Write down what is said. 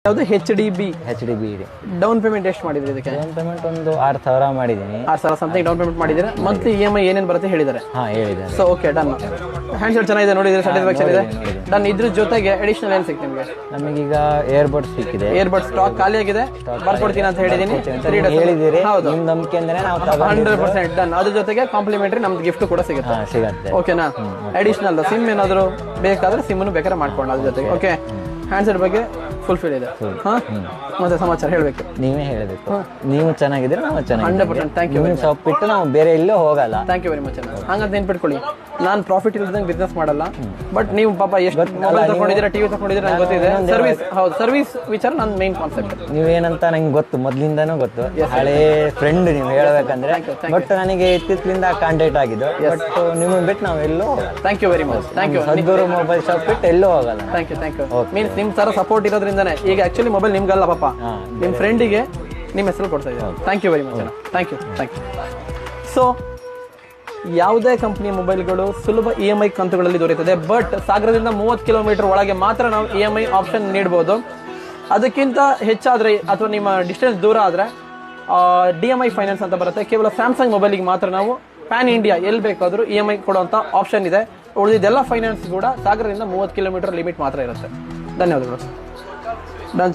ಯಾವುದು HDB ಇದೆ. Down payment ಎಷ್ಟು ಮಾಡಿದ್ರಿ ಇದಕ್ಕೆ? ಡೌನ್ ಪೇಮೆಂಟ್ ಒಂದು 6,000 ಮಾಡಿದ್ದೀನಿ. 6,000 ಸಮಥಿಂಗ್ ಡೌನ್ ಪೇಮೆಂಟ್ ಮಾಡಿದ್ದೀರಾ. ಮಂತ್ಲಿ EMI ಏನೇನು ಬರುತ್ತೆ ಹೇಳಿದ್ದಾರೆ? ಹೇಳಿದ್ದಾರೆ. So okay done. ಹ್ಯಾಂಡ್ಸೆಟ್ ಚೆನ್ನಾಗಿದೆ ನೋಡಿದ್ರೆ ಸ್ಯಾಟಿಸ್ಫ್ಯಾಕ್ಷನ್ ಇದೆ. ಡನ್. ಇದ್ರ ಜೊತೆಗೆ ಅಡಿಷನಲ್ ಏನು ಸಿಕ್ತು ನಿಮಗೆ? ನಮಗೀಗ ಏರ್ಬಡ್ಸ್ ಸಿಕ್ಕಿದೆ. ಏರ್ಬಡ್ಸ್ ಸ್ಟಾಕ್ ಖಾಲಿ ಆಗಿದೆ, ಬರ್ಕೊಡ್ತೀನಿ ಅಂತ ಹೇಳಿದೀನಿ. ಹೇಳಿದಿರಿ. ಹೌದು, ನಿಮ್ಮ ನಂಬಿಕೆಯಿಂದನೇ ನಾವು 100% ಡನ್. ಅದ್ರ ಜೊತೆಗೆ ಕಾಂಪ್ಲಿಮೆಂಟರಿ ನಮ್ದು ಗಿಫ್ಟ್ ಕೂಡ ಸಿಗುತ್ತೆ. ಓಕೆನಾ? ಅಡಿಷನಲ್ ಸಿಮ್ ಏನಾದ್ರು ಬೇಕಾದ್ರೆ ಸಿಮ್ ಬೇಕಾದ್ರೆ ಮಾಡ್ಕೊಂಡು ಅದ್ರ ಜೊತೆಗೆ. ಓಕೆ, ಹ್ಯಾಂಡ್ಸೆಟ್ ಬಗ್ಗೆ ಫುಲ್ಫಿಲ್ ಇದೆ. ಮತ್ತೆ ಸಮಾಚಾರ ಹೇಳಬೇಕು, ನೀವೇ ಹೇಳಬೇಕು. ನೀವು ಚೆನ್ನಾಗಿದ್ರೆ ನಾವು ಚೆನ್ನಾಗಿ. 100% ಥ್ಯಾಂಕ್ ಯು. ನಿಮ್ಮ ಶಾಪ್ ಬಿಟ್ಟು ನಾವು ಬೇರೆ ಎಲ್ಲೂ ಹೋಗಲ್ಲ. Thank you very much. ಹಂಗಂತ ನೆನ್ಪಿಟ್ಕೊಳ್ಳಿ, ನಾನು ಪ್ರಾಫಿಟ್ ಇಲ್ದಂಗೆ ಬಿಸ್ನೆಸ್ ಮಾಡಲ್ಲ. ಬಟ್ ನೀವು ಪಾಪ ಎಷ್ಟು ಮೊಬೈಲ್ ತಗೊಂಡಿದ್ದೀರಾ, ಟಿವಿ ತಗೊಂಡಿದ್ದೀರಾ ನಂಗೆ ಗೊತ್ತಿದೆ. ಸರ್ವಿಸ್, ಹೌದು, ಸರ್ವಿಸ್ ವಿಚಾರ ನನ್ನ ಮೇನ್ ಕಾನ್ಸೆಪ್ಟ್. ನೀವೇನಂತ ನಂಗೆ ಗೊತ್ತು, ಮೊದ್ಲಿಂದಾನು ಗೊತ್ತು. ಹಳೆ ಫ್ರೆಂಡ್ ನೀವು ಹೇಳ್ಬೇಕಂದ್ರೆ. ಬಟ್ ನನಗೆ ಇತ್ತಿತ್ತಲಿಂದ ಕಾಂಟ್ಯಾಕ್ಟ್ ಆಗಿದ್ದು. ಬಟ್ ನಿಮಗೆ ಬಿಟ್ಟು ನಾವು ಎಲ್ಲೂ ಹೋಗಲ್ಲ. Thank you very much. Thank you. Sadguru mobile shop ಬಿಟ್ಟು ಎಲ್ಲೂ ಹೋಗಲ್ಲ. Thank you. ಮೀನ್ಸ್ ನಿಮ್ಮ ತರ ಸಪೋರ್ಟ್ ಇರೋದ್ರಿಂದಾನೆ ಈಗ ಆಕ್ಚುಲಿ ಮೊಬೈಲ್ ನಿಮ್ಗಲ್ಲ ಪಾಪ, ನಿಮ್ಮ ಫ್ರೆಂಡಿಗೆ ನಿಮ್ಮ ಹೆಸರು ಕೊಡ್ತಾ ಇದ್ದಾರೆ. Thank you very much. Thank you. So ಯಾವುದೇ ಕಂಪ್ನಿ ಮೊಬೈಲ್ಗಳು ಸುಲಭ EMI ಕಂತುಗಳಲ್ಲಿ ದೊರೆಯುತ್ತದೆ. ಬಟ್ ಸಾಗರದಿಂದ 30 ಕಿಲೋಮೀಟರ್ ಒಳಗೆ ಮಾತ್ರ ನಾವು EMI ಆಪ್ಷನ್ ನೀಡಬಹುದು. ಅದಕ್ಕಿಂತ ಹೆಚ್ಚಾದ್ರೆ ಅಥವಾ ನಿಮ್ಮ ಡಿಸ್ಟೆನ್ಸ್ ದೂರ ಆದ್ರೆ DMI ಫೈನಾನ್ಸ್ ಅಂತ ಬರುತ್ತೆ. ಕೇವಲ ಸ್ಯಾಮ್ಸಂಗ್ ಮೊಬೈಲಿಗೆ ಮಾತ್ರ ನಾವು ಪ್ಯಾನ್ ಇಂಡಿಯಾ ಎಲ್ಲಿ ಬೇಕಾದರೂ EMI ಕೊಡುವಂತ ಆಪ್ಷನ್ ಇದೆ. ಉಳಿದಿದ್ದೆಲ್ಲ ಫೈನಾನ್ಸ್ ಕೂಡ ಸಾಗರದಿಂದ 30 ಕಿಲೋಮೀಟರ್ ಲಿಮಿಟ್ ಮಾತ್ರ ಇರುತ್ತೆ. ಧನ್ಯವಾದಗಳು.